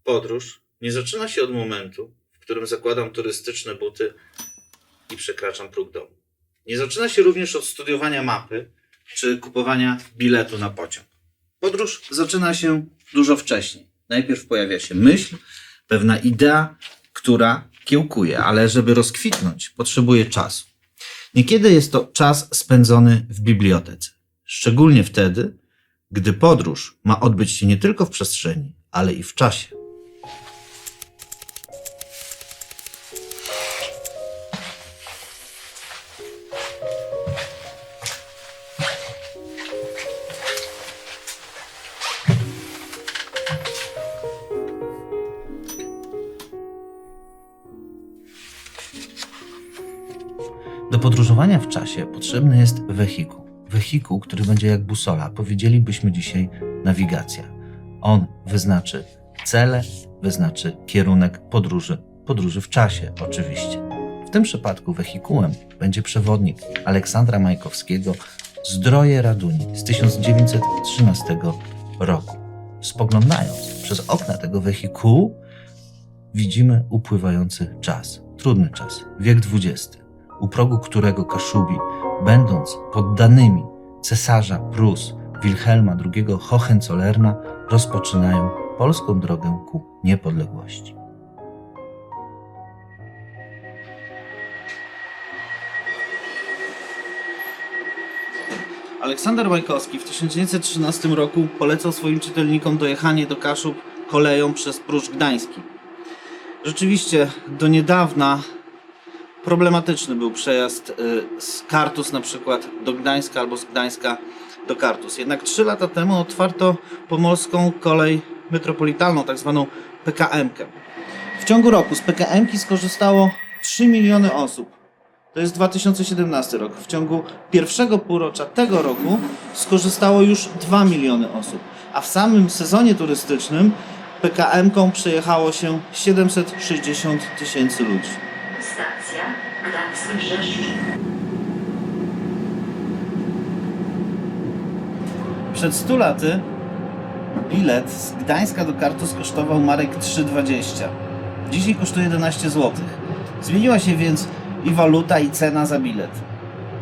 Podróż nie zaczyna się od momentu, w którym zakładam turystyczne buty i przekraczam próg domu. Nie zaczyna się również od studiowania mapy czy kupowania biletu na pociąg. Podróż zaczyna się dużo wcześniej. Najpierw pojawia się myśl, pewna idea, która kiełkuje, ale żeby rozkwitnąć, potrzebuje czasu. Niekiedy jest to czas spędzony w bibliotece. Szczególnie wtedy, gdy podróż ma odbyć się nie tylko w przestrzeni, ale i w czasie. Do podróżowania w czasie potrzebny jest wehikuł. Wehikuł, który będzie jak busola, powiedzielibyśmy dzisiaj nawigacja. On wyznaczy cele, wyznaczy kierunek podróży w czasie oczywiście. W tym przypadku wehikułem będzie przewodnik Aleksandra Majkowskiego Zdroje Raduni z 1913 roku. Spoglądając przez okna tego wehikułu widzimy upływający czas, trudny czas, wiek XX. U progu którego Kaszubi, będąc poddanymi cesarza Prus Wilhelma II Hohenzollerna, rozpoczynają polską drogę ku niepodległości. Aleksander Majkowski w 1913 roku polecał swoim czytelnikom dojechanie do Kaszub koleją przez Pruszcz Gdański. Rzeczywiście do niedawna problematyczny był przejazd z Kartus na przykład do Gdańska albo z Gdańska do Kartus. Jednak 3 lata temu otwarto pomorską kolej metropolitalną, tak zwaną PKM-kę. W ciągu roku z PKM-ki skorzystało 3 miliony osób. To jest 2017 rok. W ciągu pierwszego półrocza tego roku skorzystało już 2 miliony osób. A w samym sezonie turystycznym PKM-ką przejechało się 760 tysięcy ludzi. Stacja Gdańsk-Rzeszów. Przed 100 laty bilet z Gdańska do Kartus kosztował marek 3,20. Dzisiaj kosztuje 11 zł. Zmieniła się więc i waluta, i cena za bilet.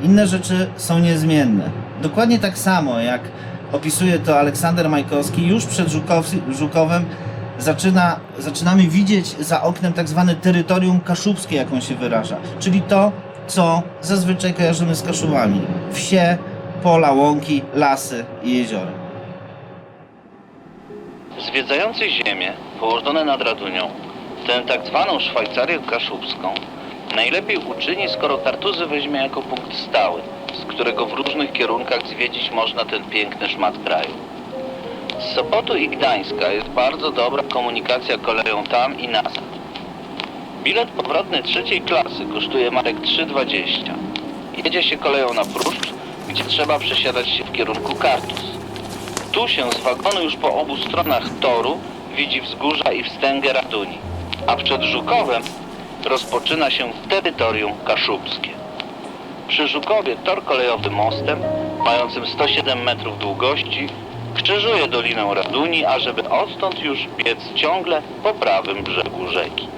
Inne rzeczy są niezmienne. Dokładnie tak samo, jak opisuje to Aleksander Majkowski, już przed Żukowem zaczynamy widzieć za oknem tak zwane terytorium kaszubskie, jak on się wyraża. Czyli to, co zazwyczaj kojarzymy z Kaszubami. Wsie, pola, łąki, lasy i jeziora. Zwiedzający ziemię położone nad Radunią, tę tak zwaną Szwajcarię kaszubską, najlepiej uczyni, skoro Kartuzy weźmie jako punkt stały, z którego w różnych kierunkach zwiedzić można ten piękny szmat kraju. Z Sopotu i Gdańska jest bardzo dobra komunikacja koleją tam i nazad. Bilet powrotny 3. klasy kosztuje marek 3,20. Jedzie się koleją na Pruszcz, gdzie trzeba przesiadać się w kierunku Kartus. Tu się z wagonu już po obu stronach toru widzi wzgórza i wstęgę Raduni, a przed Żukowem rozpoczyna się terytorium kaszubskie. Przy Żukowie tor kolejowy mostem, mającym 107 metrów długości, krzyżuje Dolinę Raduni, ażeby odtąd już biec ciągle po prawym brzegu rzeki.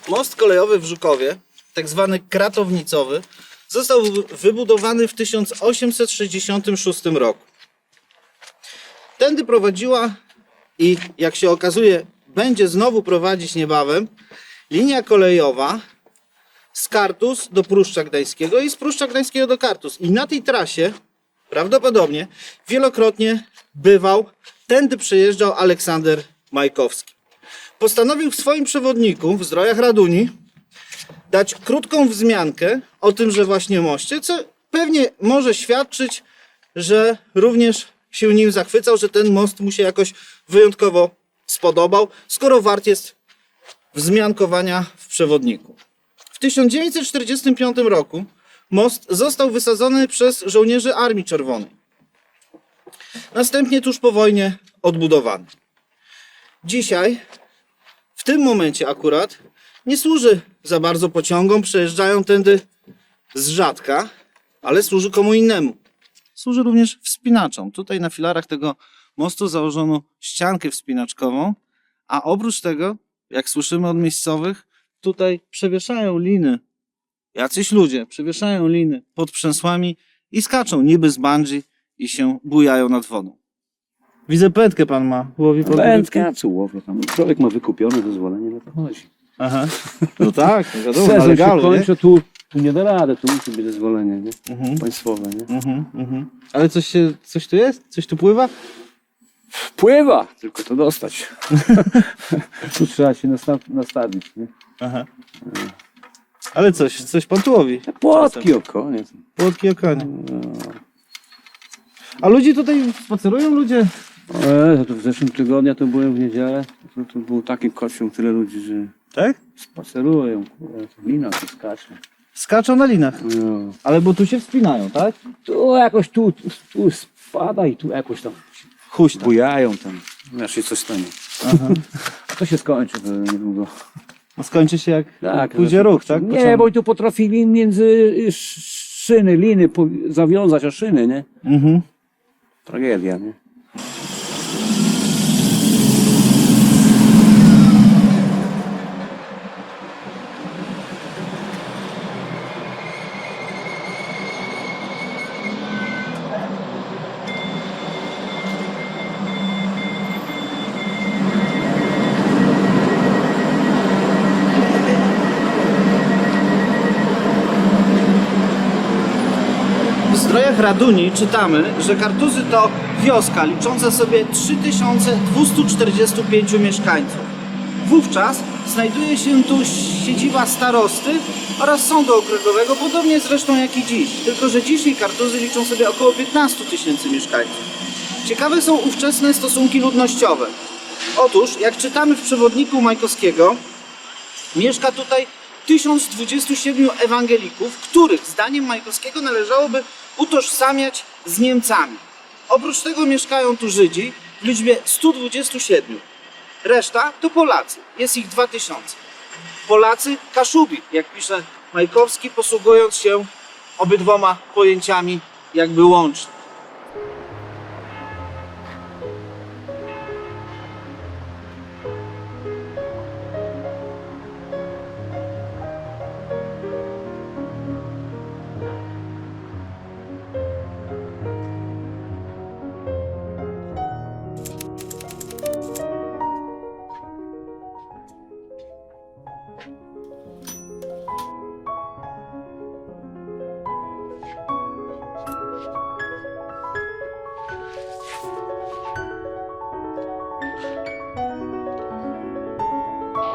Most kolejowy w Żukowie, tak zwany kratownicowy, został wybudowany w 1866 roku. Tędy prowadziła i, jak się okazuje, będzie znowu prowadzić niebawem linia kolejowa z Kartus do Pruszcza Gdańskiego i z Pruszcza Gdańskiego do Kartus. I na tej trasie prawdopodobnie wielokrotnie tędy przejeżdżał Aleksander Majkowski. Postanowił w swoim przewodniku w Zdrojach Raduni dać krótką wzmiankę o tymże właśnie moście, co pewnie może świadczyć, że również się nim zachwycał, że ten most mu się jakoś wyjątkowo spodobał, skoro wart jest wzmiankowania w przewodniku. W 1945 roku most został wysadzony przez żołnierzy Armii Czerwonej. Następnie tuż po wojnie odbudowany. Dzisiaj, w tym momencie akurat, nie służy za bardzo pociągom, przejeżdżają tędy z rzadka, ale służy komu innemu. Służy również wspinaczom. Tutaj na filarach tego mostu założono ściankę wspinaczkową, a oprócz tego, jak słyszymy od miejscowych, tutaj przewieszają liny. Jacyś ludzie przewieszają liny pod przęsłami i skaczą niby z bungee i się bujają nad wodą. Widzę pętkę pan ma. Łowi pod Wędkę, a co łowię tam? Człowiek ma wykupione zezwolenie, no to chodzi. Aha. No tak, wiadomo, na Sezon się legalu, nie? kończy, tu nie da rady, tu musi być zezwolenie, nie? Mhm. Państwowe, nie? Ale coś tu jest? Coś tu pływa? Pływa, tylko to dostać. Tu trzeba się nastawić, nie? Aha. Ale coś pan tu łowi. Płotki o koniec. Płotki o konie. A ludzie tutaj spacerują? Ludzie? To w zeszłym tygodniu to byłem w niedzielę, to był taki kościół, tyle ludzi, że Tak? spacerują, kurde, to lina to skacze. Skaczą na linach. No. Ale bo tu się wspinają, tak? Tu jakoś tu spada i tu jakoś tam Huś tam. bujają tam, aż się coś stanie. Aha. A to się skończy niedługo. No skończy się jak Tak, pójdzie ruch, tak? Nie, bo tu potrafili między szyny, liny zawiązać o szyny, nie? Mhm. Tragedia, nie? W zdrojach Raduni czytamy, że Kartuzy to wioska licząca sobie 3245 mieszkańców. Wówczas znajduje się tu siedziba starosty oraz sądu okręgowego, podobnie zresztą jak i dziś. Tylko że dzisiaj Kartuzy liczą sobie około 15 000 mieszkańców. Ciekawe są ówczesne stosunki ludnościowe. Otóż, jak czytamy w przewodniku Majkowskiego, mieszka tutaj 1027 ewangelików, których zdaniem Majkowskiego należałoby utożsamiać z Niemcami. Oprócz tego mieszkają tu Żydzi w liczbie 127. Reszta to Polacy, jest ich 2000. Polacy Kaszubi, jak pisze Majkowski, posługując się obydwoma pojęciami jakby łącznie.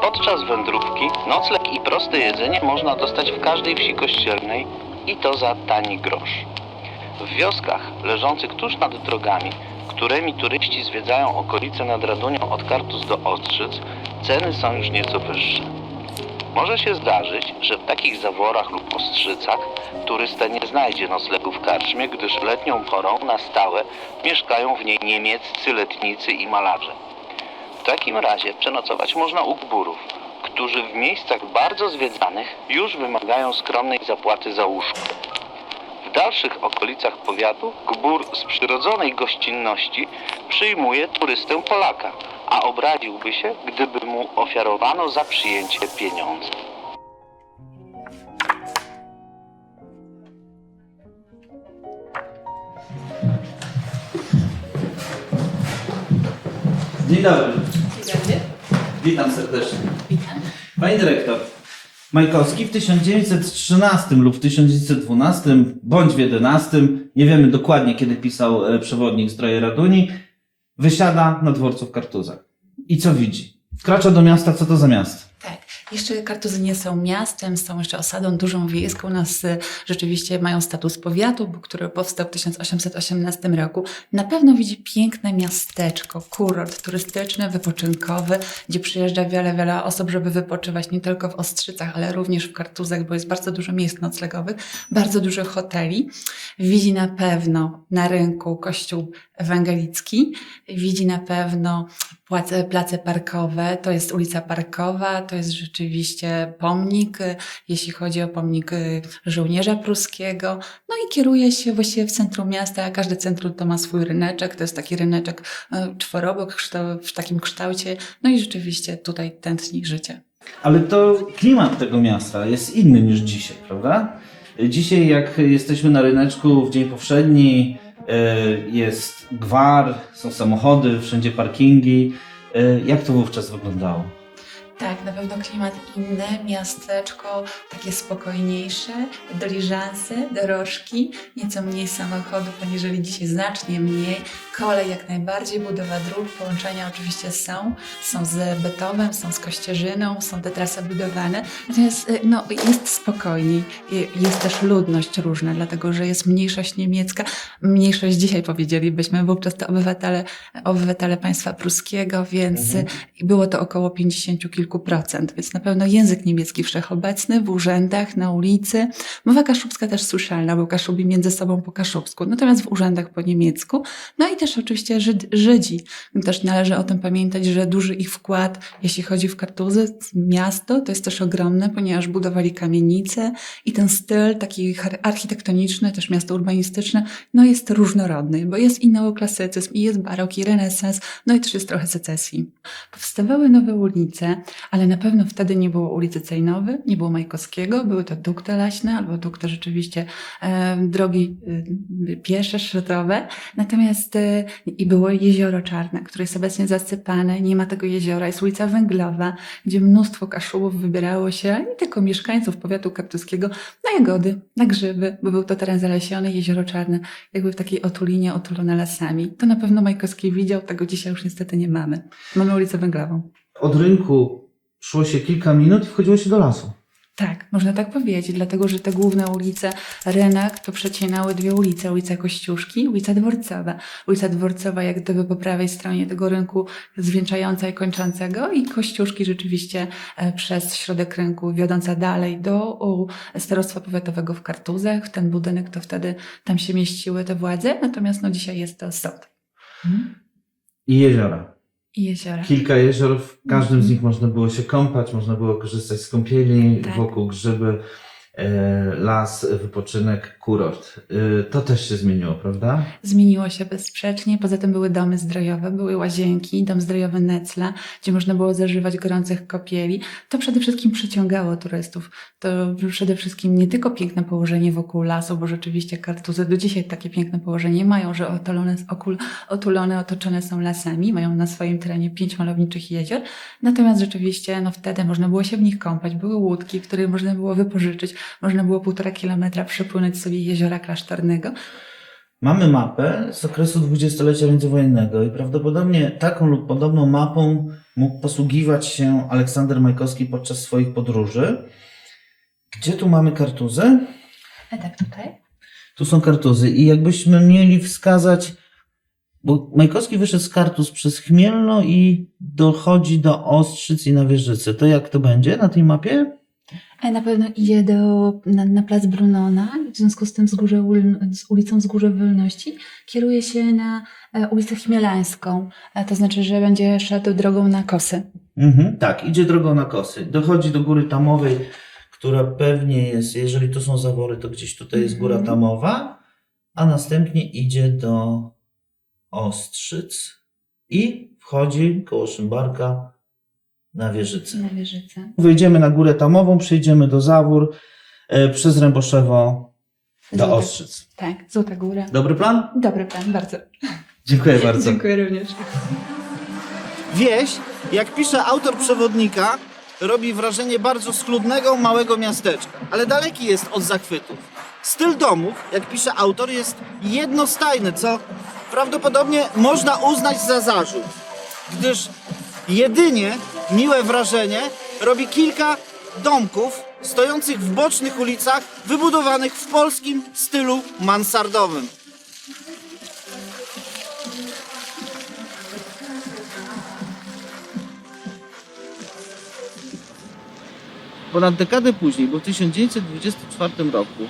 Podczas wędrówki nocleg i proste jedzenie można dostać w każdej wsi kościelnej i to za tani grosz. W wioskach leżących tuż nad drogami, którymi turyści zwiedzają okolice nad Radunią od Kartuz do Ostrzyc, ceny są już nieco wyższe. Może się zdarzyć, że w takich zaworach lub ostrzycach turysta nie znajdzie noclegu w karczmie, gdyż letnią porą na stałe mieszkają w niej niemieccy letnicy i malarze. W takim razie przenocować można u gburów, którzy w miejscach bardzo zwiedzanych już wymagają skromnej zapłaty za łóżko. W dalszych okolicach powiatu gbur z przyrodzonej gościnności przyjmuje turystę Polaka, a obraziłby się, gdyby mu ofiarowano za przyjęcie pieniądze. Dzień dobry. Witam serdecznie. Pani dyrektor, Majkowski w 1913 lub w 1912 bądź w 11, nie wiemy dokładnie kiedy pisał przewodnik Zdroje Raduni, wysiada na dworcu w Kartuzach. I co widzi? Wkracza do miasta, co to za miasto? Tak. Jeszcze Kartuzy nie są miastem, są jeszcze osadą dużą wiejską. U nas rzeczywiście mają status powiatu, który powstał w 1818 roku. Na pewno widzi piękne miasteczko, kurort turystyczny, wypoczynkowy, gdzie przyjeżdża wiele osób, żeby wypoczywać nie tylko w Ostrzycach, ale również w Kartuzach, bo jest bardzo dużo miejsc noclegowych, bardzo dużo hoteli. Widzi na pewno na rynku kościół ewangelicki, widzi na pewno place parkowe, to jest ulica Parkowa, to jest rzeczywiście pomnik, jeśli chodzi o pomnik żołnierza pruskiego. No i kieruje się właściwie w centrum miasta, każde centrum to ma swój ryneczek, to jest taki ryneczek czworobok w takim kształcie, no i rzeczywiście tutaj tętni życie. Ale to klimat tego miasta jest inny niż dzisiaj, prawda? Dzisiaj jak jesteśmy na ryneczku w dzień powszedni, jest gwar, są samochody, wszędzie parkingi. Jak to wówczas wyglądało? Tak, na pewno klimat inny, miasteczko takie spokojniejsze, dyliżanse, dorożki, nieco mniej samochodów, aniżeli dzisiaj znacznie mniej. Kolej jak najbardziej, budowa dróg, połączenia oczywiście są z Beethovenem, są z Kościerzyną, są te trasy budowane. Natomiast no, jest spokojniej, jest też ludność różna, dlatego że jest mniejszość niemiecka, mniejszość dzisiaj powiedzielibyśmy, wówczas to obywatele państwa pruskiego, więc było to około 50 kilku procent, więc na pewno język niemiecki wszechobecny w urzędach, na ulicy. Mowa kaszubska też słyszalna, bo Kaszubi między sobą po kaszubsku, natomiast w urzędach po niemiecku. No i też oczywiście Żydzi. Też należy o tym pamiętać, że duży ich wkład, jeśli chodzi w Kartuzy, miasto, to jest też ogromne, ponieważ budowali kamienice i ten styl taki architektoniczny, też miasto urbanistyczne, no jest różnorodny, bo jest i neoklasycyzm, i jest barok, i renesans, no i też jest trochę secesji. Powstawały nowe ulice, ale na pewno wtedy nie było ulicy Cejnowy, nie było Majkowskiego, były to dukty leśne albo dukty rzeczywiście drogi piesze, szrotowe. Natomiast i było jezioro Czarne, które jest obecnie zasypane, nie ma tego jeziora, jest ulica Węglowa, gdzie mnóstwo Kaszubów wybierało się, nie tylko mieszkańców powiatu kartuskiego, na jagody, na grzyby, bo był to teren zalesiony, jezioro Czarne, jakby w takiej otulinie, otulone lasami. To na pewno Majkowski widział, tego dzisiaj już niestety nie mamy. Mamy ulicę Węglową. Od rynku szło się kilka minut i wchodziło się do lasu. Tak, można tak powiedzieć, dlatego że te główne ulice, rynek, to przecinały dwie ulice. Ulica Kościuszki, ulica Dworcowa. Ulica Dworcowa jak gdyby po prawej stronie tego rynku zwieńczająca i kończącego i Kościuszki rzeczywiście przez środek rynku wiodąca dalej do starostwa powiatowego w Kartuzach. Ten budynek to wtedy tam się mieściły te władze, natomiast no dzisiaj jest to sąd. I jeziora. I jeziora. Kilka jezior, w każdym z nich można było się kąpać, można było korzystać z kąpieli, Tak. wokół grzyby, las, wypoczynek, kurort. To też się zmieniło, prawda? Zmieniło się bezsprzecznie, poza tym były domy zdrojowe, były łazienki, dom zdrojowy Necla, gdzie można było zażywać gorących kąpieli. To przede wszystkim przyciągało turystów. To przede wszystkim nie tylko piękne położenie wokół lasu, bo rzeczywiście Kartuzy do dzisiaj takie piękne położenie mają, że otulone, otoczone są lasami, mają na swoim terenie 5 malowniczych jezior. Natomiast rzeczywiście no wtedy można było się w nich kąpać, były łódki, które można było wypożyczyć, można było 1,5 kilometra przepłynąć sobie jeziora Klasztornego. Mamy mapę z okresu dwudziestolecia międzywojennego i prawdopodobnie taką lub podobną mapą mógł posługiwać się Aleksander Majkowski podczas swoich podróży. Gdzie tu mamy Kartuzy? Tak, tutaj. Tu są Kartuzy i jakbyśmy mieli wskazać, bo Majkowski wyszedł z Kartuz przez Chmielno i dochodzi do Ostrzyc i Nawierzycy. To jak to będzie na tej mapie? Na pewno idzie na plac Brunona, w związku z tym z ulicą Wzgórze Wolności kieruje się na ulicę Chmielańską, to znaczy, że będzie szedł drogą na Kosy. Tak, idzie drogą na Kosy. Dochodzi do Góry Tamowej, która pewnie jest, jeżeli tu są zawory, to gdzieś tutaj jest Góra Tamowa, a następnie idzie do Ostrzyc i wchodzi koło Szymbarka na Wieżycę. Na Wieżycę. Wejdziemy na Górę Tamową, przejdziemy do Zawór, przez Ręboszewo do Ostrzyc. Tak, Złota Góra. Dobry plan? Dobry plan, bardzo. Dziękuję bardzo. Dziękuję również. Wieś, jak pisze autor przewodnika, robi wrażenie bardzo schludnego, małego miasteczka, ale daleki jest od zachwytów. Styl domów, jak pisze autor, jest jednostajny, co prawdopodobnie można uznać za zarzut, gdyż jedynie miłe wrażenie robi kilka domków stojących w bocznych ulicach, wybudowanych w polskim stylu mansardowym. Ponad dekadę później, bo w 1924 roku,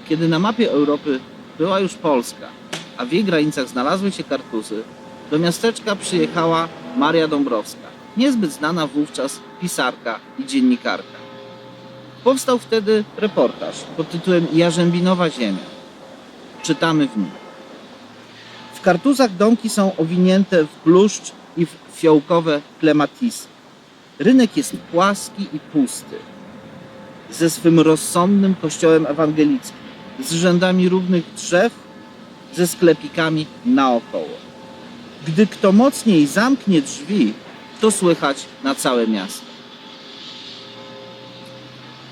kiedy na mapie Europy była już Polska, a w jej granicach znalazły się Kartuzy, do miasteczka przyjechała Maria Dąbrowska, niezbyt znana wówczas pisarka i dziennikarka. Powstał wtedy reportaż pod tytułem Jarzębinowa ziemia. Czytamy w nim. W Kartuzach domki są owinięte w bluszcz i w fiołkowe klematisy. Rynek jest płaski i pusty, ze swym rozsądnym kościołem ewangelickim, z rzędami równych drzew, ze sklepikami naokoło. Gdy kto mocniej zamknie drzwi, to słychać na całe miasto.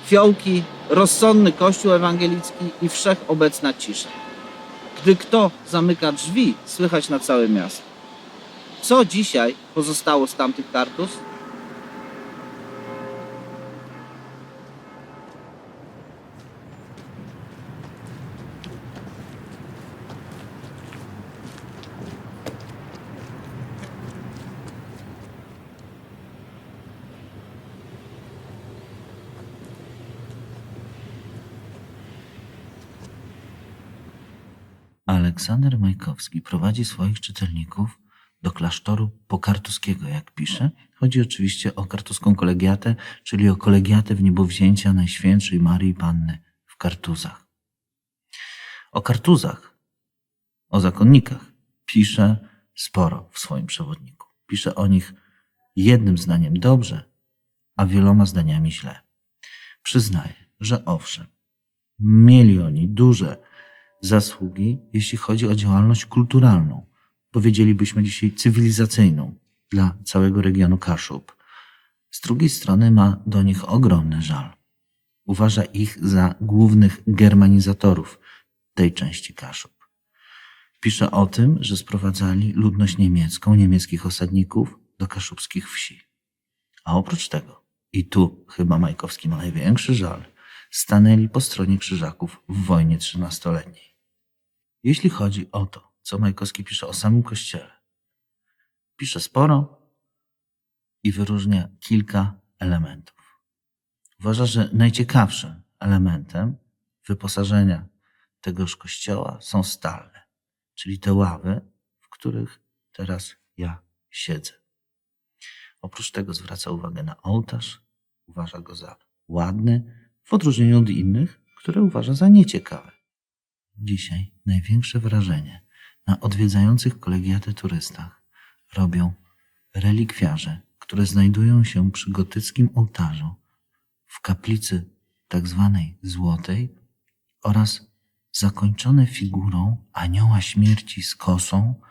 Fiołki, rozsądny kościół ewangelicki i wszechobecna cisza. Gdy kto zamyka drzwi, słychać na całe miasto. Co dzisiaj pozostało z tamtych Kartuz? Aleksander Majkowski prowadzi swoich czytelników do klasztoru pokartuskiego, jak pisze. Chodzi oczywiście o kartuską kolegiatę, czyli o kolegiatę w niebowzięcia Najświętszej Maryi Panny w Kartuzach. O Kartuzach, o zakonnikach pisze sporo w swoim przewodniku. Pisze o nich jednym zdaniem dobrze, a wieloma zdaniami źle. Przyznaje, że owszem, mieli oni duże zasługi, jeśli chodzi o działalność kulturalną, powiedzielibyśmy dzisiaj cywilizacyjną dla całego regionu Kaszub. Z drugiej strony ma do nich ogromny żal. Uważa ich za głównych germanizatorów tej części Kaszub. Pisze o tym, że sprowadzali ludność niemiecką, niemieckich osadników do kaszubskich wsi. A oprócz tego, i tu chyba Majkowski ma największy żal, stanęli po stronie Krzyżaków w wojnie 13-letniej. Jeśli chodzi o to, co Majkowski pisze o samym Kościele, pisze sporo i wyróżnia kilka elementów. Uważa, że najciekawszym elementem wyposażenia tegoż Kościoła są stalne, czyli te ławy, w których teraz ja siedzę. Oprócz tego zwraca uwagę na ołtarz, uważa go za ładny, w odróżnieniu od innych, które uważa za nieciekawe. Dzisiaj największe wrażenie na odwiedzających kolegiatę turystach robią relikwiarze, które znajdują się przy gotyckim ołtarzu w kaplicy tak zwanej Złotej oraz zakończone figurą anioła śmierci z kosą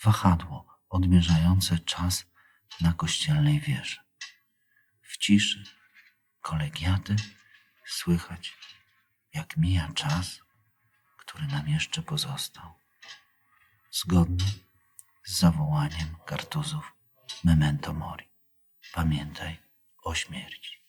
wahadło odmierzające czas na kościelnej wieży. W ciszy kolegiaty słychać, jak mija czas, który nam jeszcze pozostał. Zgodnie z zawołaniem Kartuzów Memento Mori. Pamiętaj o śmierci.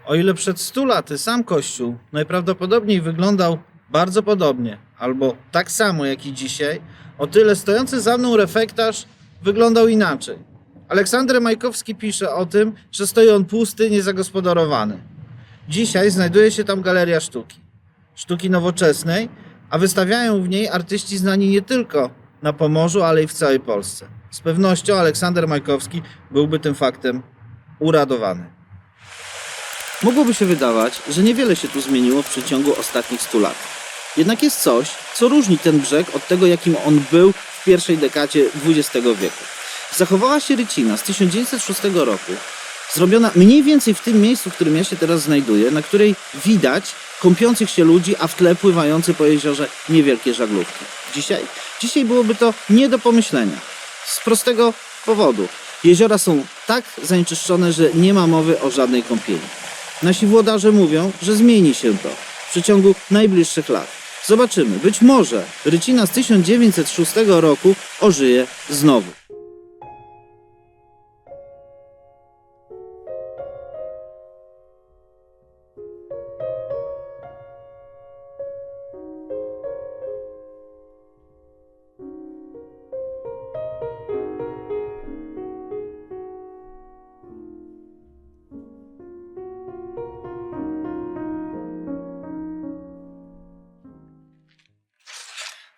O ile przed 100 laty sam Kościół najprawdopodobniej wyglądał bardzo podobnie, albo tak samo jak i dzisiaj, o tyle stojący za mną refektarz wyglądał inaczej. Aleksander Majkowski pisze o tym, że stoi on pusty, niezagospodarowany. Dzisiaj znajduje się tam galeria sztuki nowoczesnej, a wystawiają w niej artyści znani nie tylko na Pomorzu, ale i w całej Polsce. Z pewnością Aleksander Majkowski byłby tym faktem uradowany. Mogłoby się wydawać, że niewiele się tu zmieniło w przeciągu ostatnich 100 lat. Jednak jest coś, co różni ten brzeg od tego, jakim on był w pierwszej dekadzie XX wieku. Zachowała się rycina z 1906 roku, zrobiona mniej więcej w tym miejscu, w którym ja się teraz znajduję, na której widać kąpiących się ludzi, a w tle pływające po jeziorze niewielkie żaglówki. Dzisiaj byłoby to nie do pomyślenia. Z prostego powodu. Jeziora są tak zanieczyszczone, że nie ma mowy o żadnej kąpieli. Nasi włodarze mówią, że zmieni się to w przeciągu najbliższych lat. Zobaczymy. Być może rycina z 1906 roku ożyje znowu.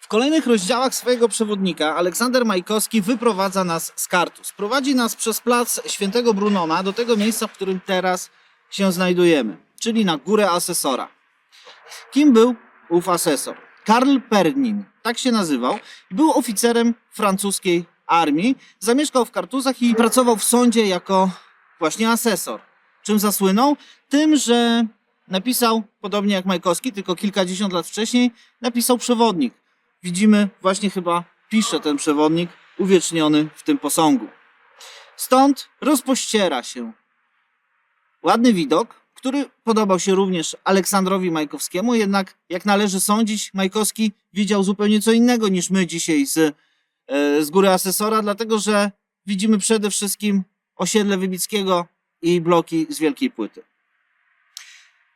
W kolejnych rozdziałach swojego przewodnika Aleksander Majkowski wyprowadza nas z Kartuz. Prowadzi nas przez plac Świętego Brunona do tego miejsca, w którym teraz się znajdujemy, czyli na Górę Asesora. Kim był ów asesor? Karl Pernin, tak się nazywał. Był oficerem francuskiej armii, zamieszkał w Kartuzach i pracował w sądzie jako właśnie asesor. Czym zasłynął? Tym, że napisał, podobnie jak Majkowski, tylko kilkadziesiąt lat wcześniej, napisał przewodnik. Widzimy, właśnie chyba pisze ten przewodnik uwieczniony w tym posągu. Stąd rozpościera się ładny widok, który podobał się również Aleksandrowi Majkowskiemu, jednak jak należy sądzić, Majkowski widział zupełnie co innego niż my dzisiaj z Góry Asesora, dlatego że widzimy przede wszystkim osiedle Wybickiego i bloki z Wielkiej Płyty.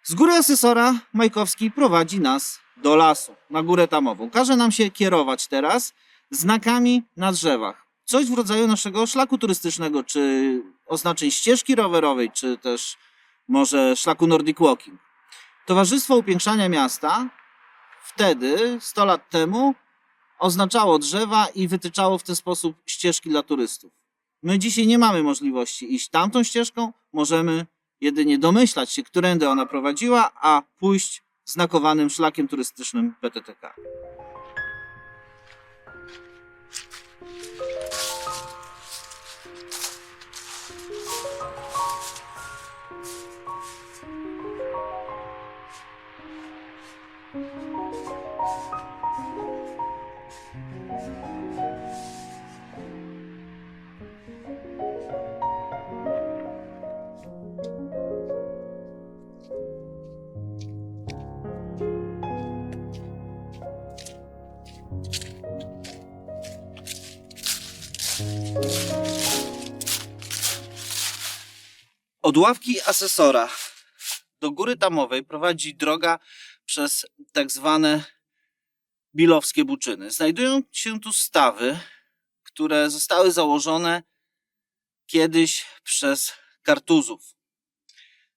Z Góry Asesora Majkowski prowadzi nas do lasu, na Górę Tamową. Każe nam się kierować teraz znakami na drzewach. Coś w rodzaju naszego szlaku turystycznego, czy oznaczeń ścieżki rowerowej, czy też może szlaku Nordic Walking. Towarzystwo Upiększania Miasta wtedy, 100 lat temu, oznaczało drzewa i wytyczało w ten sposób ścieżki dla turystów. My dzisiaj nie mamy możliwości iść tamtą ścieżką, możemy jedynie domyślać się, którędy ona prowadziła, a pójść znakowanym szlakiem turystycznym PTTK. Od ławki asesora do Góry Tamowej prowadzi droga przez tak zwane Bilowskie Buczyny. Znajdują się tu stawy, które zostały założone kiedyś przez Kartuzów.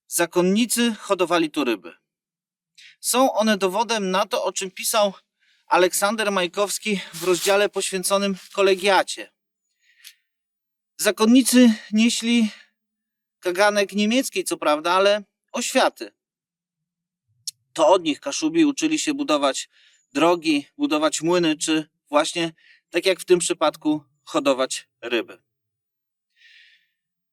Zakonnicy hodowali tu ryby. Są one dowodem na to, o czym pisał Aleksander Majkowski w rozdziale poświęconym kolegiacie. Zakonnicy nieśli kaganek niemieckiej, co prawda, ale oświaty. To od nich Kaszubi uczyli się budować drogi, budować młyny, czy właśnie, tak jak w tym przypadku, hodować ryby.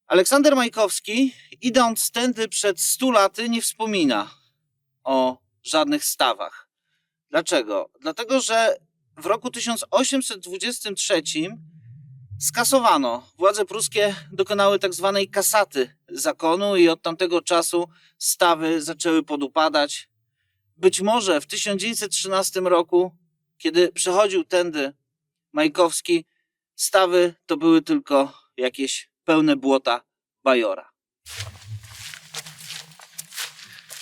Aleksander Majkowski, idąc tędy przed 100 laty, nie wspomina o żadnych stawach. Dlaczego? Dlatego, że w roku 1823 skasowano. Władze pruskie dokonały tak zwanej kasaty zakonu i od tamtego czasu stawy zaczęły podupadać. Być może w 1913 roku, kiedy przechodził tędy Majkowski, stawy to były tylko jakieś pełne błota bajora.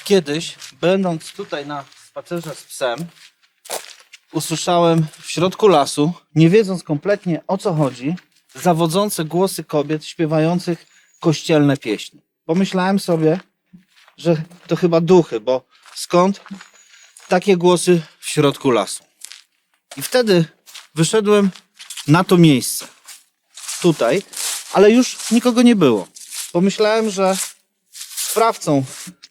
Kiedyś, będąc tutaj na spacerze z psem, usłyszałem w środku lasu, nie wiedząc kompletnie o co chodzi, zawodzące głosy kobiet śpiewających kościelne pieśni. Pomyślałem sobie, że to chyba duchy, bo skąd takie głosy w środku lasu? I wtedy wyszedłem na to miejsce. Tutaj, ale już nikogo nie było. Pomyślałem, że sprawcą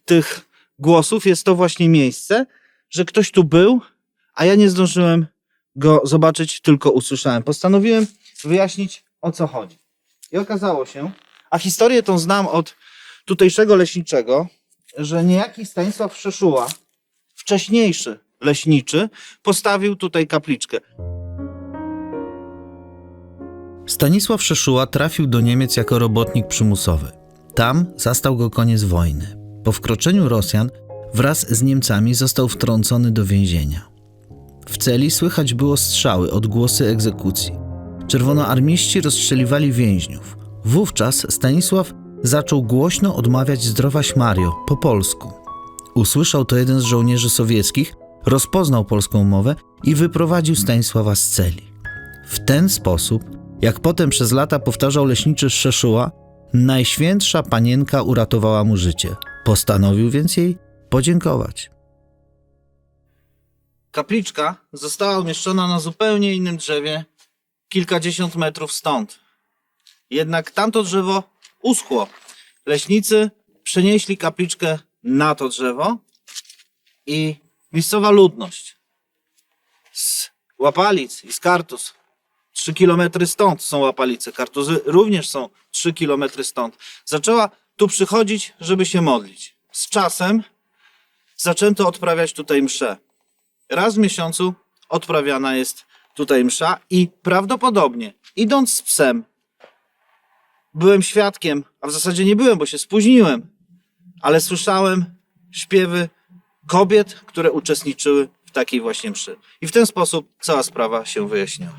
tych głosów jest to właśnie miejsce, że ktoś tu był, a ja nie zdążyłem go zobaczyć, tylko usłyszałem. Postanowiłem wyjaśnić, o co chodzi. I okazało się, a historię tą znam od tutejszego leśniczego, że niejaki Stanisław Szeszuła, wcześniejszy leśniczy, postawił tutaj kapliczkę. Stanisław Szeszuła trafił do Niemiec jako robotnik przymusowy. Tam zastał go koniec wojny. Po wkroczeniu Rosjan wraz z Niemcami został wtrącony do więzienia. W celi słychać było strzały, odgłosy egzekucji. Czerwonoarmiści rozstrzeliwali więźniów. Wówczas Stanisław zaczął głośno odmawiać zdrowaś Mario po polsku. Usłyszał to jeden z żołnierzy sowieckich, rozpoznał polską mowę i wyprowadził Stanisława z celi. W ten sposób, jak potem przez lata powtarzał leśniczy Szeszuła, Najświętsza Panienka uratowała mu życie. Postanowił więc jej podziękować. Kapliczka została umieszczona na zupełnie innym drzewie, kilkadziesiąt metrów stąd. Jednak tamto drzewo uschło. Leśnicy przenieśli kapliczkę na to drzewo i miejscowa ludność z Łapalic i z Kartuz, 3 kilometry stąd są Łapalice, Kartuzy również są 3 kilometry stąd, zaczęła tu przychodzić, żeby się modlić. Z czasem zaczęto odprawiać tutaj mszę. Raz w miesiącu odprawiana jest tutaj msza i prawdopodobnie, idąc z psem, byłem świadkiem, a w zasadzie nie byłem, bo się spóźniłem, ale słyszałem śpiewy kobiet, które uczestniczyły w takiej właśnie mszy. I w ten sposób cała sprawa się wyjaśniła.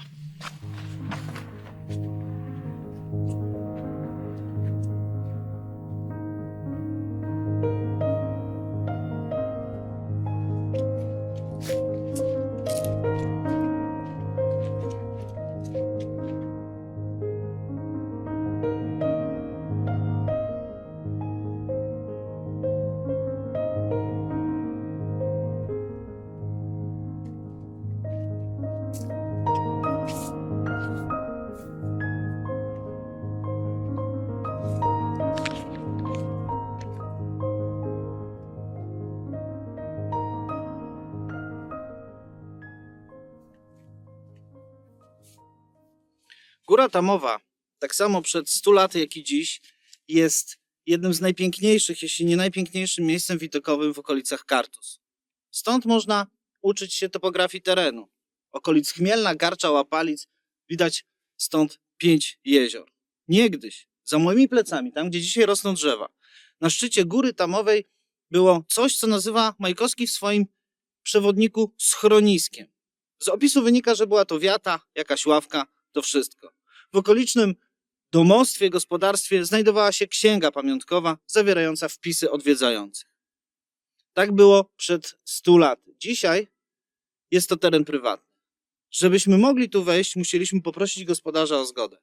Góra Tamowa, tak samo przed 100 laty, jak i dziś, jest jednym z najpiękniejszych, jeśli nie najpiękniejszym miejscem widokowym w okolicach Kartuz. Stąd można uczyć się topografii terenu. Okolic Chmielna, Garcza, Łapalic widać stąd 5 jezior. Niegdyś, za moimi plecami, tam gdzie dzisiaj rosną drzewa, na szczycie Góry Tamowej było coś, co nazywa Majkowski w swoim przewodniku schroniskiem. Z opisu wynika, że była to wiata, jakaś ławka, to wszystko. W okolicznym domostwie, gospodarstwie znajdowała się księga pamiątkowa zawierająca wpisy odwiedzających. Tak było przed 100 laty. Dzisiaj jest to teren prywatny. Żebyśmy mogli tu wejść, musieliśmy poprosić gospodarza o zgodę.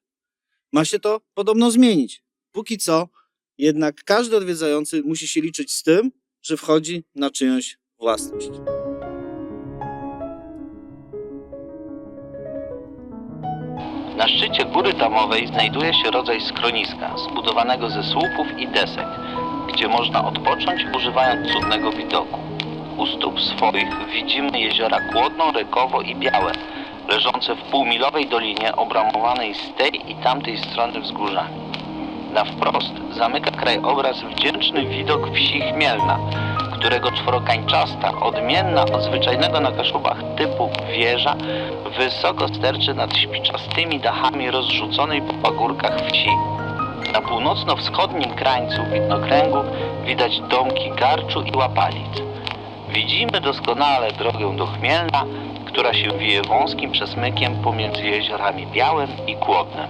Ma się to podobno zmienić. Póki co, jednak każdy odwiedzający musi się liczyć z tym, że wchodzi na czyjąś własność. Na szczycie Góry Tamowej znajduje się rodzaj schroniska zbudowanego ze słupów i desek, gdzie można odpocząć używając cudnego widoku. U stóp swoich widzimy jeziora Kłodno, Rekowo i Białe, leżące w półmilowej dolinie obramowanej z tej i tamtej strony wzgórzami. Na wprost zamyka krajobraz wdzięczny widok wsi Chmielna, którego czworokańczasta, odmienna od zwyczajnego na Kaszubach typu wieża, wysoko sterczy nad śpiczastymi dachami rozrzuconej po pagórkach wsi. Na północno-wschodnim krańcu widnokręgu widać domki Garczu i Łapalic. Widzimy doskonale drogę do Chmielna, która się wije wąskim przesmykiem pomiędzy jeziorami Białym i Kłodnem.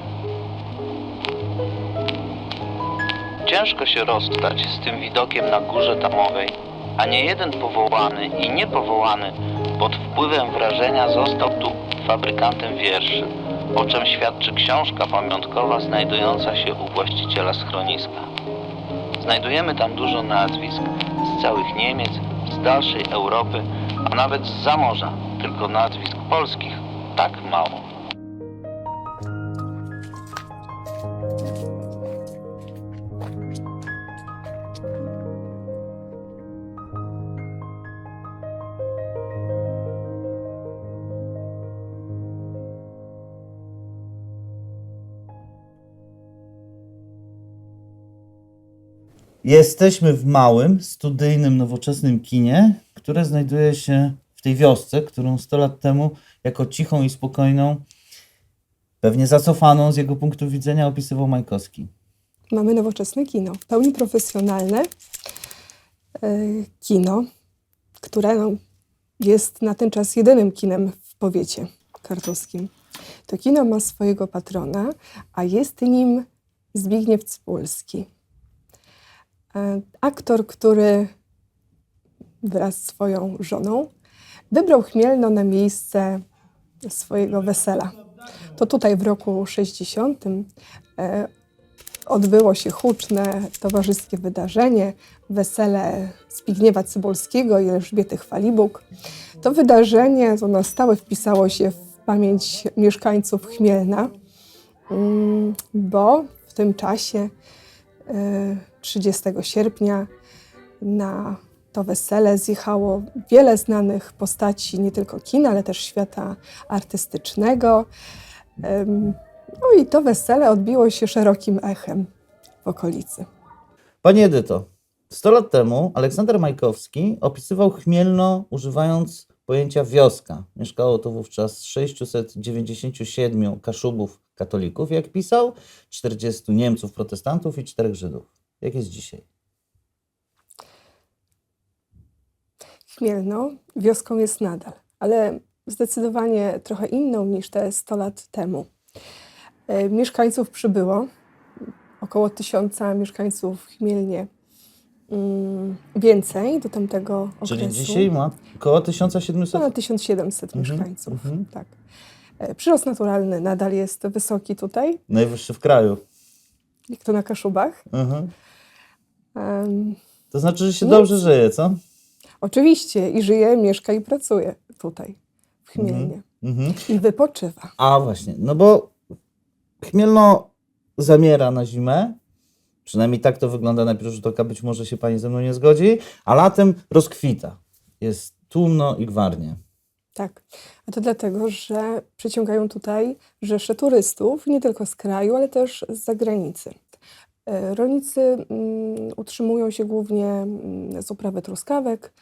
Ciężko się rozstać z tym widokiem na Górze Tamowej, a nie jeden powołany i niepowołany pod wpływem wrażenia został tu fabrykantem wierszy, o czym świadczy książka pamiątkowa znajdująca się u właściciela schroniska. Znajdujemy tam dużo nazwisk z całych Niemiec, z dalszej Europy, a nawet zza morza, tylko nazwisk polskich tak mało. Jesteśmy w małym, studyjnym, nowoczesnym kinie, które znajduje się w tej wiosce, którą 100 lat temu jako cichą i spokojną pewnie zacofaną z jego punktu widzenia, opisywał Majkowski. Mamy nowoczesne kino, w pełni profesjonalne kino, które jest na ten czas jedynym kinem w powiecie kartuskim. To kino ma swojego patrona, a jest nim Zbigniew Cybulski. Aktor, który wraz z swoją żoną wybrał Chmielno na miejsce swojego wesela. To tutaj w roku 60 odbyło się huczne towarzyskie wydarzenie, wesele Zbigniewa Cybulskiego i Elżbiety Chwalibuk. To wydarzenie to na stałe wpisało się w pamięć mieszkańców Chmielna, bo w tym czasie 30 sierpnia na to wesele zjechało wiele znanych postaci nie tylko kina, ale też świata artystycznego. No i to wesele odbiło się szerokim echem w okolicy. Pani Edyto, 100 lat temu Aleksander Majkowski opisywał Chmielno używając pojęcia wioska. Mieszkało to wówczas 697 Kaszubów katolików, jak pisał, 40 Niemców protestantów i 4 Żydów. Jak jest dzisiaj? Chmielno wioską jest nadal, ale zdecydowanie trochę inną niż te 100 lat temu. Mieszkańców przybyło, około 1000 mieszkańców w Chmielnie więcej do tamtego okresu. Czyli dzisiaj ma około 1700? Ponad 1700 mieszkańców, mhm. tak. Przyrost naturalny nadal jest wysoki tutaj, Najwyższy w kraju. jak to na Kaszubach. Mhm. Em, To znaczy, że się Nic. dobrze żyje, co? Oczywiście i żyje, mieszka i pracuje tutaj, w Chmielnie. Mhm. I wypoczywa. A właśnie, no bo Chmielno zamiera na zimę, przynajmniej tak to wygląda na pierwszy rzut oka, być może się pani ze mną nie zgodzi, a latem rozkwita. Jest tłumno i gwarnie. Tak, a to dlatego, że przyciągają tutaj rzesze turystów, nie tylko z kraju, ale też z zagranicy. Rolnicy utrzymują się głównie z uprawy truskawek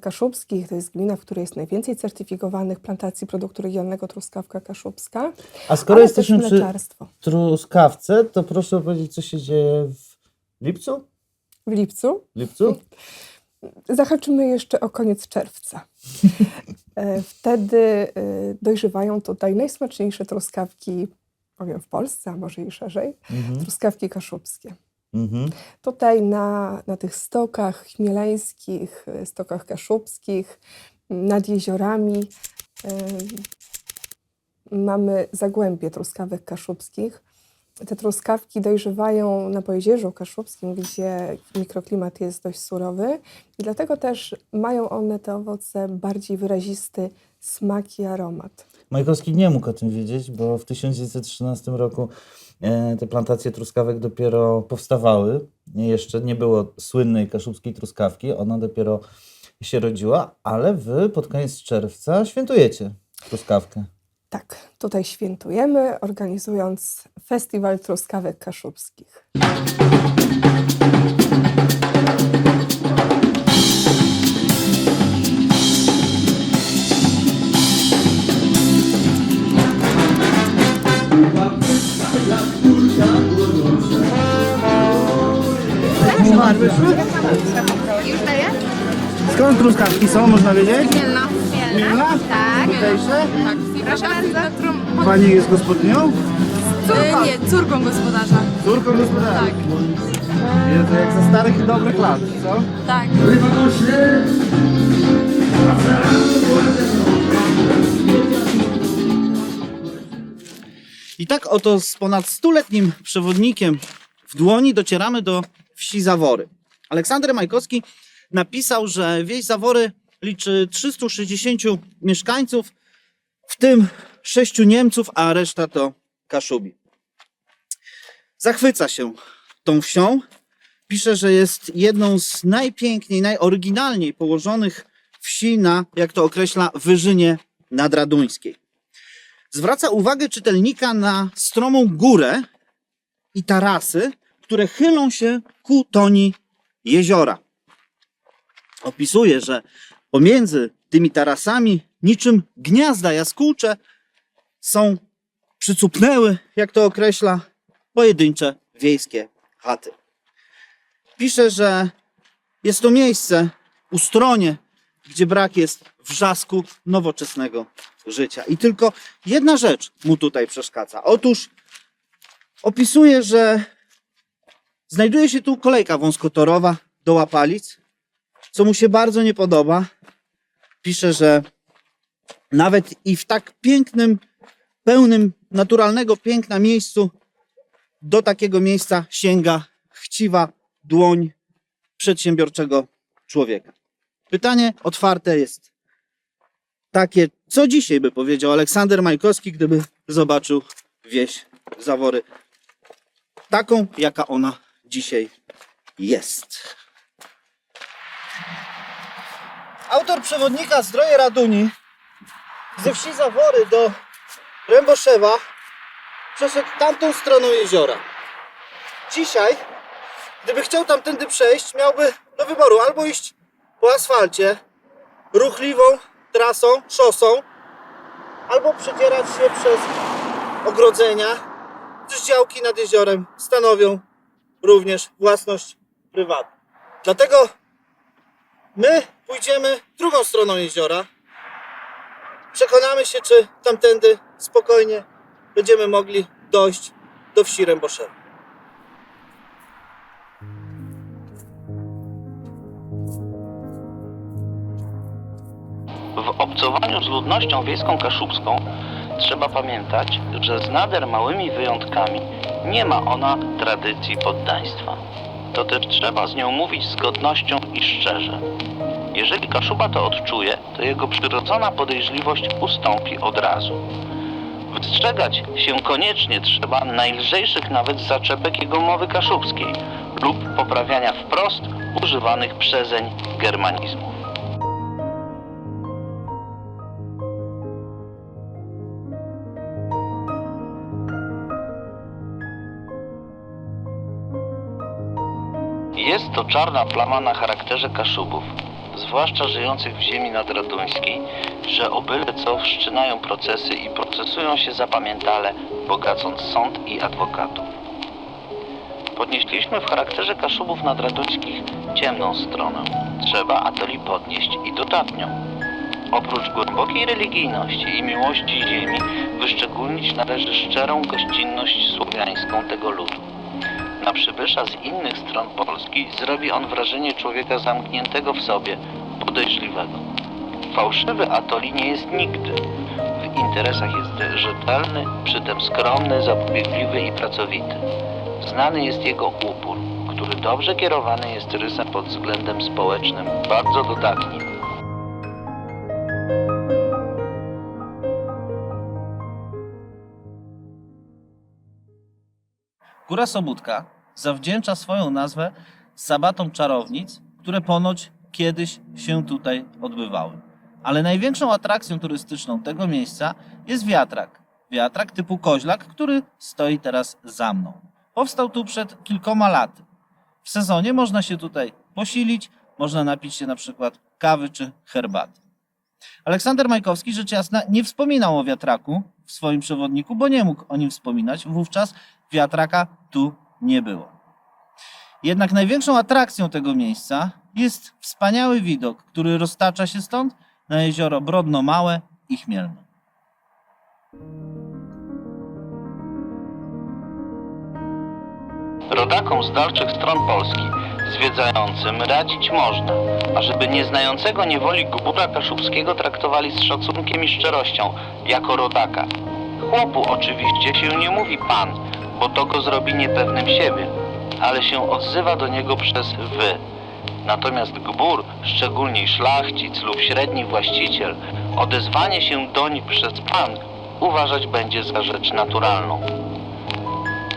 kaszubskich. To jest gmina, w której jest najwięcej certyfikowanych plantacji produktu regionalnego truskawka kaszubska, A skoro ale jesteśmy też przy mleczarstwo. truskawce, to proszę powiedzieć, co się dzieje w lipcu? W lipcu Lipcu? zahaczymy jeszcze o koniec czerwca. Wtedy dojrzewają tutaj najsmaczniejsze truskawki, powiem w Polsce, a może i szerzej, truskawki kaszubskie. Mhm. Tutaj na tych stokach chmieleńskich, stokach kaszubskich, nad jeziorami mamy zagłębie truskawek kaszubskich. Te truskawki dojrzewają na Pojezierzu Kaszubskim, gdzie mikroklimat jest dość surowy i dlatego też mają one, te owoce, bardziej wyrazisty smak i aromat. Majkowski nie mógł o tym wiedzieć, bo w 1913 roku te plantacje truskawek dopiero powstawały. Jeszcze nie było słynnej kaszubskiej truskawki, ona dopiero się rodziła, ale wy pod koniec czerwca świętujecie truskawkę. Tak, tutaj świętujemy, organizując Festiwal Truskawek Kaszubskich. Skąd truskawki są, można wiedzieć? Mielna. Mielna? Tak. Tutejsze? Tak. Proszę bardzo. Pani jest gospodynią? Nie, córką gospodarza. Córką gospodarza? Tak. Jezu, jak ze starych i dobrych lat, co? Tak. I tak oto z ponad 100-letnim przewodnikiem w dłoni docieramy do wsi Zawory. Aleksander Majkowski napisał, że wieś Zawory liczy 360 mieszkańców, w tym 6 Niemców, a reszta to Kaszubi. Zachwyca się tą wsią. Pisze, że jest jedną z najpiękniej, najoryginalniej położonych wsi na, jak to określa, wyżynie nadraduńskiej. Zwraca uwagę czytelnika na stromą górę i tarasy, które chylą się ku toni jeziora. Opisuje, że pomiędzy tymi tarasami, niczym gniazda jaskółcze, są przycupnęły, jak to określa, pojedyncze wiejskie chaty. Pisze, że jest to miejsce, ustronie, gdzie brak jest wrzasku nowoczesnego życia. I tylko jedna rzecz mu tutaj przeszkadza. Otóż opisuje, że znajduje się tu kolejka wąskotorowa do łapalic, co mu się bardzo nie podoba. Pisze, że nawet i w tak pięknym, pełnym naturalnego piękna miejscu do takiego miejsca sięga chciwa dłoń przedsiębiorczego człowieka. Pytanie otwarte jest takie, co dzisiaj by powiedział Aleksander Majkowski, gdyby zobaczył wieś Zawory taką, jaka ona dzisiaj jest. Autor przewodnika Zdroje Raduni ze wsi Zawory do Ręboszewa przeszedł tamtą stroną jeziora. Dzisiaj, gdyby chciał tamtędy przejść, miałby do wyboru albo iść po asfalcie, ruchliwą trasą, szosą, albo przedzierać się przez ogrodzenia, gdyż działki nad jeziorem stanowią również własność prywatną. Dlatego my pójdziemy drugą stroną jeziora. Przekonamy się, czy tamtędy spokojnie będziemy mogli dojść do wsi Ręboszewa. W obcowaniu z ludnością wiejską kaszubską trzeba pamiętać, że z nader małymi wyjątkami nie ma ona tradycji poddaństwa. To też trzeba z nią mówić z godnością i szczerze. Jeżeli Kaszuba to odczuje, to jego przyrodzona podejrzliwość ustąpi od razu. Wystrzegać się koniecznie trzeba najlżejszych nawet zaczepek jego mowy kaszubskiej lub poprawiania wprost używanych przezeń germanizmów. Jest to czarna plama na charakterze Kaszubów, zwłaszcza żyjących w ziemi nadraduńskiej, że o byle co wszczynają procesy i procesują się zapamiętale, bogacąc sąd i adwokatów. Podnieśliśmy w charakterze Kaszubów nadraduńskich ciemną stronę. Trzeba atoli podnieść i dodatnią. Oprócz głębokiej religijności i miłości ziemi, wyszczególnić należy szczerą gościnność słowiańską tego ludu. Na przybysza z innych stron Polski zrobi on wrażenie człowieka zamkniętego w sobie, podejrzliwego. Fałszywy atoli nie jest nigdy. W interesach jest rzetelny, przytem skromny, zapobiegliwy i pracowity. Znany jest jego upór, który dobrze kierowany jest rysem pod względem społecznym, bardzo dodatnim. Góra Sobótka zawdzięcza swoją nazwę sabatom czarownic, które ponoć kiedyś się tutaj odbywały. Ale największą atrakcją turystyczną tego miejsca jest wiatrak. Wiatrak typu koźlak, który stoi teraz za mną. Powstał tu przed kilkoma laty. W sezonie można się tutaj posilić, można napić się na przykład kawy czy herbaty. Aleksander Majkowski, rzecz jasna, nie wspominał o wiatraku w swoim przewodniku, bo nie mógł o nim wspominać. Wówczas wiatraka tu nie było. Jednak największą atrakcją tego miejsca jest wspaniały widok, który roztacza się stąd na jezioro Brodno Małe i Chmielno. Rodakom z dalszych stron Polski, zwiedzającym, radzić można, ażeby nieznającego niewoli gbura kaszubskiego traktowali z szacunkiem i szczerością, jako rodaka. Chłopu oczywiście się nie mówi pan, bo to go zrobi niepewnym siebie, ale się odzywa do niego przez wy. Natomiast gbur, szczególnie szlachcic lub średni właściciel, odezwanie się doń przez pan uważać będzie za rzecz naturalną.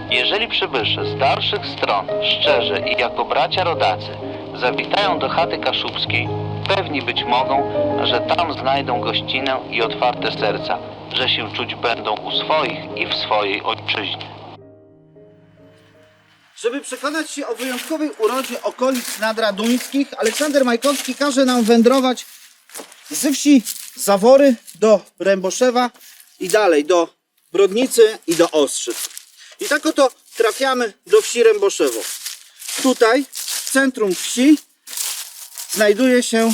Jeżeli przybysze z dalszych stron, szczerze i jako bracia rodacy, zawitają do chaty kaszubskiej, pewni być mogą, że tam znajdą gościnę i otwarte serca, że się czuć będą u swoich i w swojej ojczyźnie. Żeby przekonać się o wyjątkowej urodzie okolic nadraduńskich, Aleksander Majkowski każe nam wędrować ze wsi Zawory do Ręboszewa i dalej do Brodnicy i do Ostrzyc. I tak oto trafiamy do wsi Ręboszewo. Tutaj, w centrum wsi, znajduje się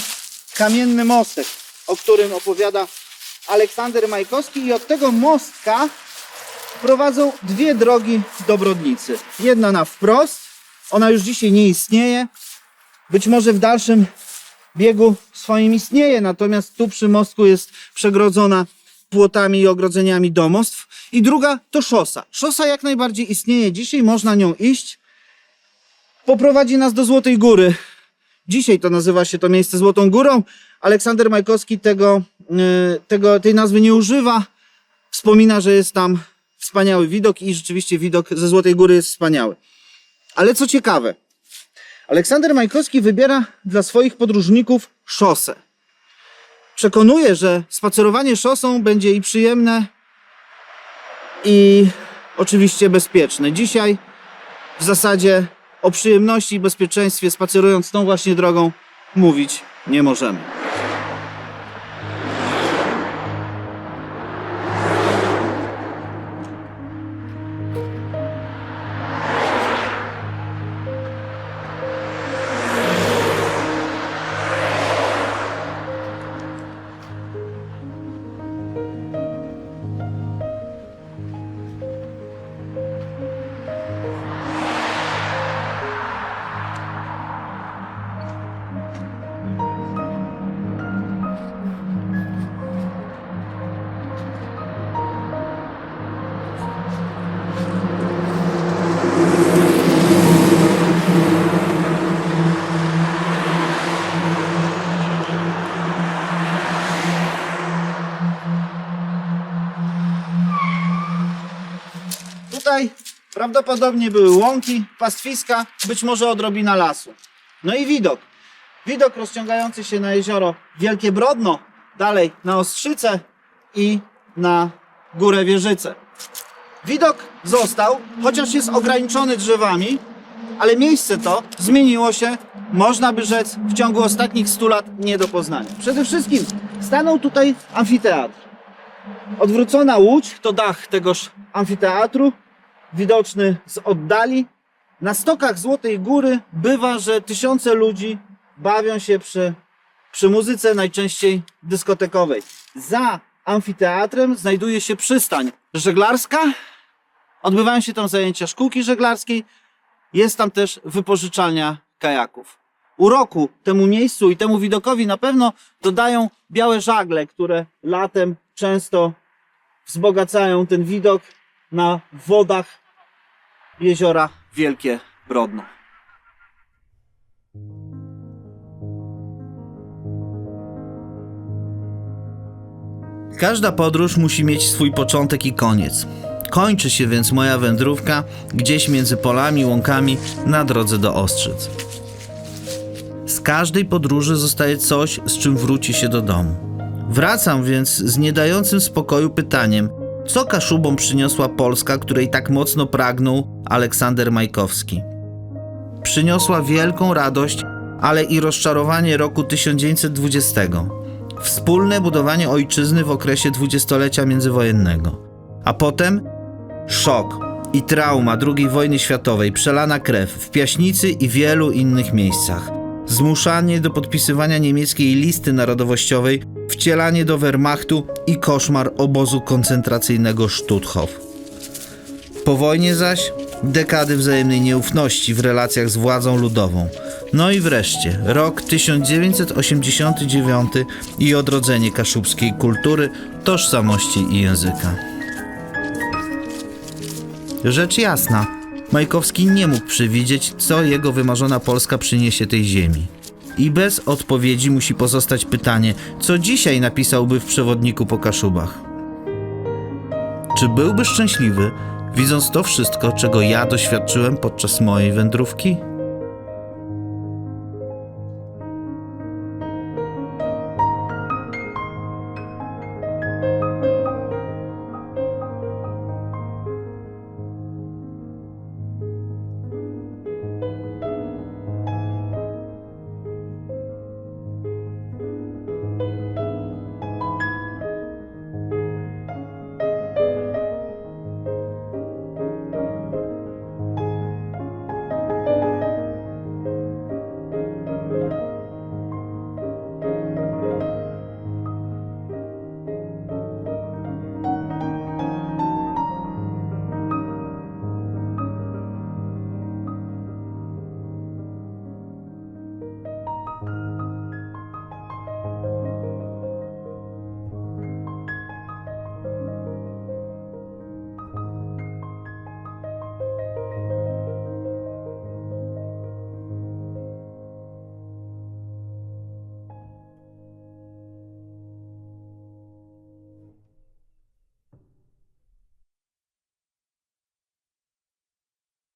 kamienny mostek, o którym opowiada Aleksander Majkowski, i od tego mostka prowadzą dwie drogi do Brodnicy. Jedna na wprost, ona już dzisiaj nie istnieje, być może w dalszym biegu swoim istnieje, natomiast tu przy mostku jest przegrodzona płotami i ogrodzeniami domostw. I druga to szosa. Szosa jak najbardziej istnieje dzisiaj, można nią iść. Poprowadzi nas do Złotej Góry. Dzisiaj to nazywa się to miejsce Złotą Górą. Aleksander Majkowski tej nazwy nie używa. Wspomina, że jest tam wspaniały widok i rzeczywiście widok ze Złotej Góry jest wspaniały. Ale co ciekawe, Aleksander Majkowski wybiera dla swoich podróżników szosę. Przekonuje, że spacerowanie szosą będzie i przyjemne, i oczywiście bezpieczne. Dzisiaj w zasadzie o przyjemności i bezpieczeństwie spacerując tą właśnie drogą mówić nie możemy. Tutaj prawdopodobnie były łąki, pastwiska, być może odrobina lasu. No i widok. Widok rozciągający się na jezioro Wielkie Brodno, dalej na Ostrzyce i na Górę Wieżyce. Widok został, chociaż jest ograniczony drzewami, ale miejsce to zmieniło się, można by rzec, w ciągu ostatnich 100 lat nie do poznania. Przede wszystkim stanął tutaj amfiteatr. Odwrócona łódź to dach tegoż amfiteatru, widoczny z oddali. Na stokach Złotej Góry bywa, że tysiące ludzi bawią się przy muzyce, najczęściej dyskotekowej. Za amfiteatrem znajduje się przystań żeglarska. Odbywają się tam zajęcia szkółki żeglarskiej. Jest tam też wypożyczalnia kajaków. Uroku temu miejscu i temu widokowi na pewno dodają białe żagle, które latem często wzbogacają ten widok na wodach jeziora Wielkie Brodno. Każda podróż musi mieć swój początek i koniec. Kończy się więc moja wędrówka gdzieś między polami, łąkami na drodze do Ostrzyc. Z każdej podróży zostaje coś, z czym wróci się do domu. Wracam więc z niedającym spokoju pytaniem, co Kaszubom przyniosła Polska, której tak mocno pragnął Aleksander Majkowski. Przyniosła wielką radość, ale i rozczarowanie roku 1920. Wspólne budowanie ojczyzny w okresie dwudziestolecia międzywojennego. A potem szok i trauma II wojny światowej, przelana krew w Piaśnicy i wielu innych miejscach. Zmuszanie do podpisywania niemieckiej listy narodowościowej, wcielanie do Wehrmachtu i koszmar obozu koncentracyjnego Stutthof. Po wojnie zaś dekady wzajemnej nieufności w relacjach z władzą ludową. No i wreszcie rok 1989 i odrodzenie kaszubskiej kultury, tożsamości i języka. Rzecz jasna, Majkowski nie mógł przewidzieć, co jego wymarzona Polska przyniesie tej ziemi. I bez odpowiedzi musi pozostać pytanie, co dzisiaj napisałby w przewodniku po Kaszubach. Czy byłby szczęśliwy, widząc to wszystko, czego ja doświadczyłem podczas mojej wędrówki?